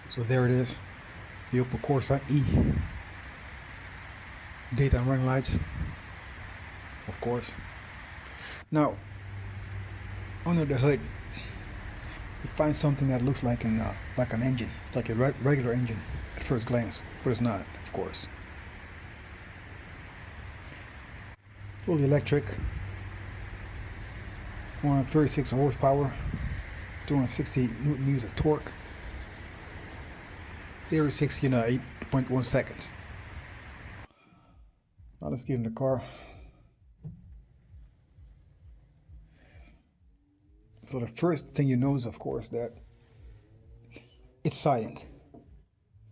So there it is, the Opel Corsa E. Daytime running lights, of course. Now, under the hood, you find something that looks like an engine, like a regular engine at first glance, but it's not, of course. Fully electric, 136 horsepower, 260 newton meters of torque, 0 to 60 in 8.1 seconds. Now let's get in the car. So the first thing you notice, of course, that it's silent.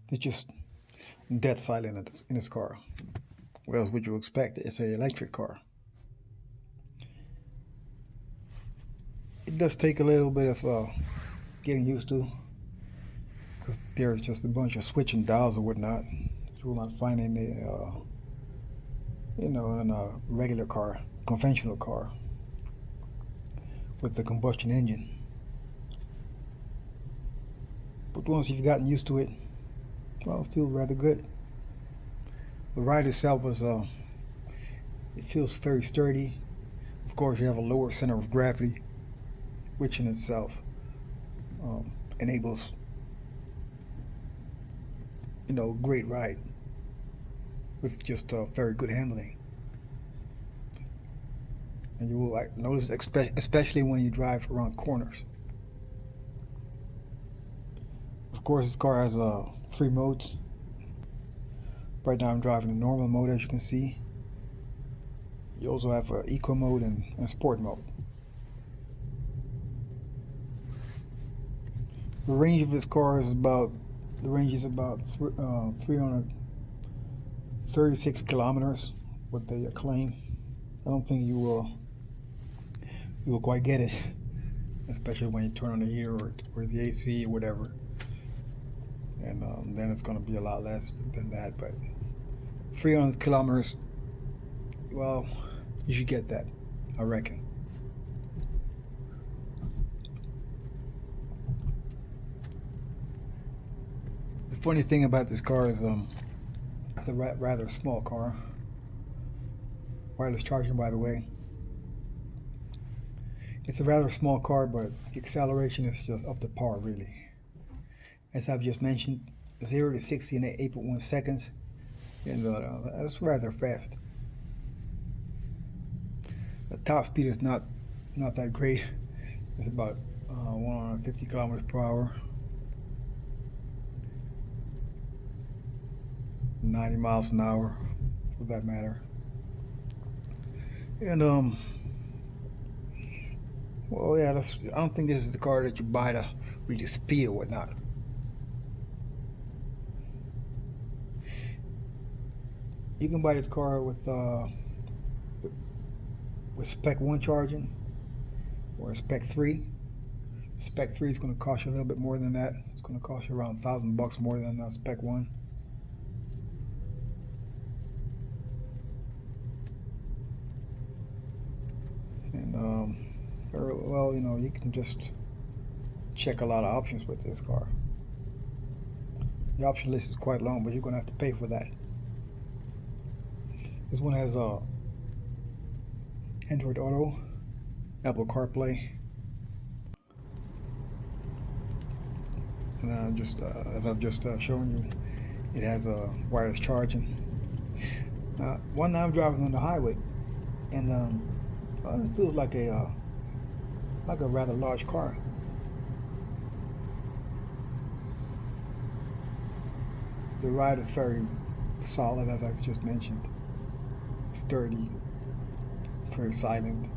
It's just dead silent in this car. What else would you expect? It's an electric car. It does take a little bit of getting used to, because there's just a bunch of switching dials or whatnot. You will not find any, in a regular car, conventional car with the combustion engine. But once you've gotten used to it, well, it feels rather good. The ride itself is, it feels very sturdy. Of course, you have a lower center of gravity, which in itself enables, great ride with just very good handling. And you will notice, especially when you drive around corners. Of course, this car has 3 modes. Right now I'm driving the normal mode, as you can see. You also have eco mode and sport mode. The range of this car is about 336 kilometers, what they claim. I don't think you will quite get it, especially when you turn on the heater or the AC or whatever. And then it's going to be a lot less than that. But 300 kilometers, well, you should get that, I reckon. The funny thing about this car is it's a rather small car. Wireless charging, by the way. It's a rather small car, but the acceleration is just up to par, really. As I've just mentioned, 0 to 60 in 8.1 seconds, and that's rather fast. The top speed is not that great. It's about 150 kilometers per hour, 90 miles an hour, for that matter. And well, yeah, I don't think this is the car that you buy to really speed or whatnot. You can buy this car with Spec 1 charging or Spec 3. Spec 3 is going to cost you a little bit more than that. It's going to cost you around $1,000 more than Spec 1. And well, you can just check a lot of options with this car. The option list is quite long, but you're going to have to pay for that. This one has Android Auto, Apple CarPlay, and as I've just shown you, it has wireless charging. One night I'm driving on the highway, and it feels like a rather large car. The ride is very solid, as I've just mentioned. Sturdy, very silent.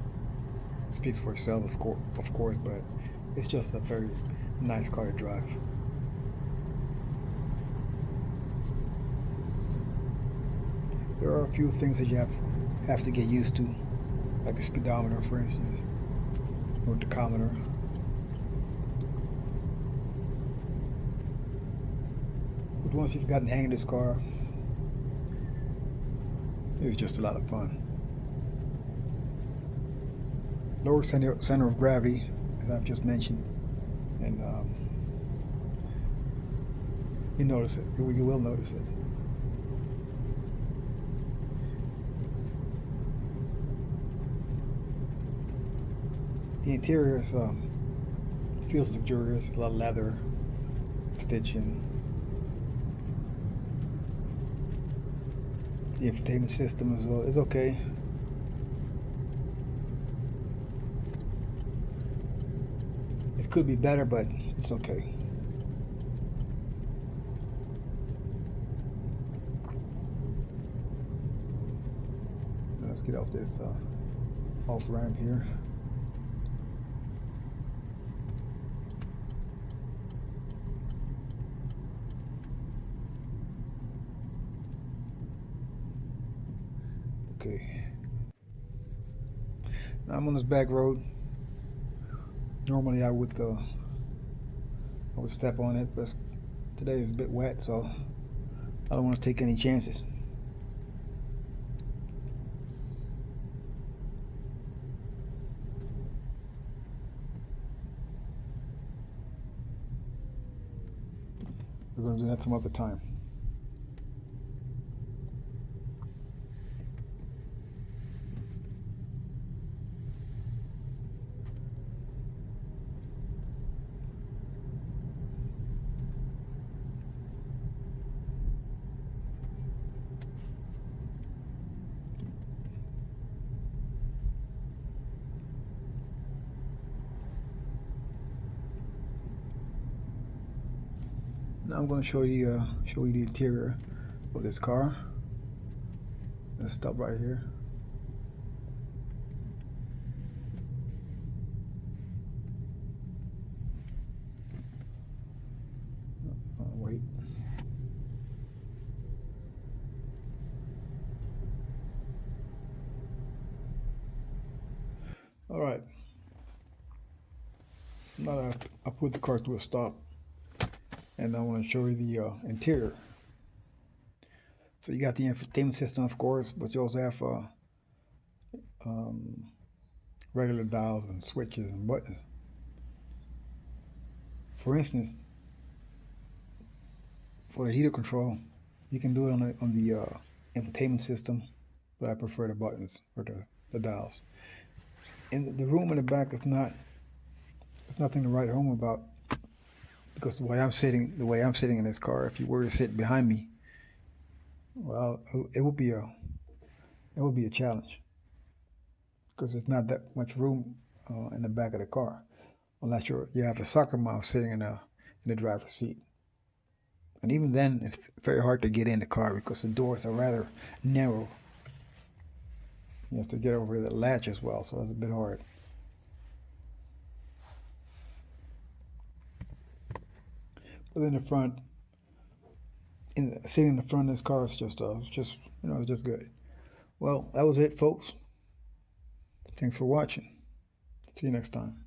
It speaks for itself, of course, but it's just a very nice car to drive. There are a few things that you have to get used to, like the speedometer, for instance, or tachometer. But once you've gotten the hang of this car, it was just a lot of fun. Lower center of gravity, as I've just mentioned, and You notice it. You will notice it. The interior is feels luxurious. A lot of leather, stitching. The infotainment system is okay. It could be better, but it's okay. Let's get off this off ramp here. Okay. Now I'm on this back road. Normally I would step on it, but today is a bit wet, so I don't want to take any chances. We're going to do that some other time. Now I'm going to show you the interior of this car. Let's stop right here. Wait. All right. Now I put the car to a stop, and I want to show you the interior. So you got the infotainment system, of course, but you also have regular dials and switches and buttons. For instance, for the heater control, you can do it on the infotainment system, but I prefer the buttons or the dials. And the room in the back is not. There's nothing to write home about, because the way I'm sitting in this car, if you were to sit behind me, well, it would be a challenge, because there's not that much room in the back of the car, unless you have a soccer mom sitting in the driver's seat. And even then, it's very hard to get in the car because the doors are rather narrow. You have to get over the latch as well, so it's a bit hard. But in the front, sitting in the front of this car is just it's just good. Well, that was it, folks. Thanks for watching. See you next time.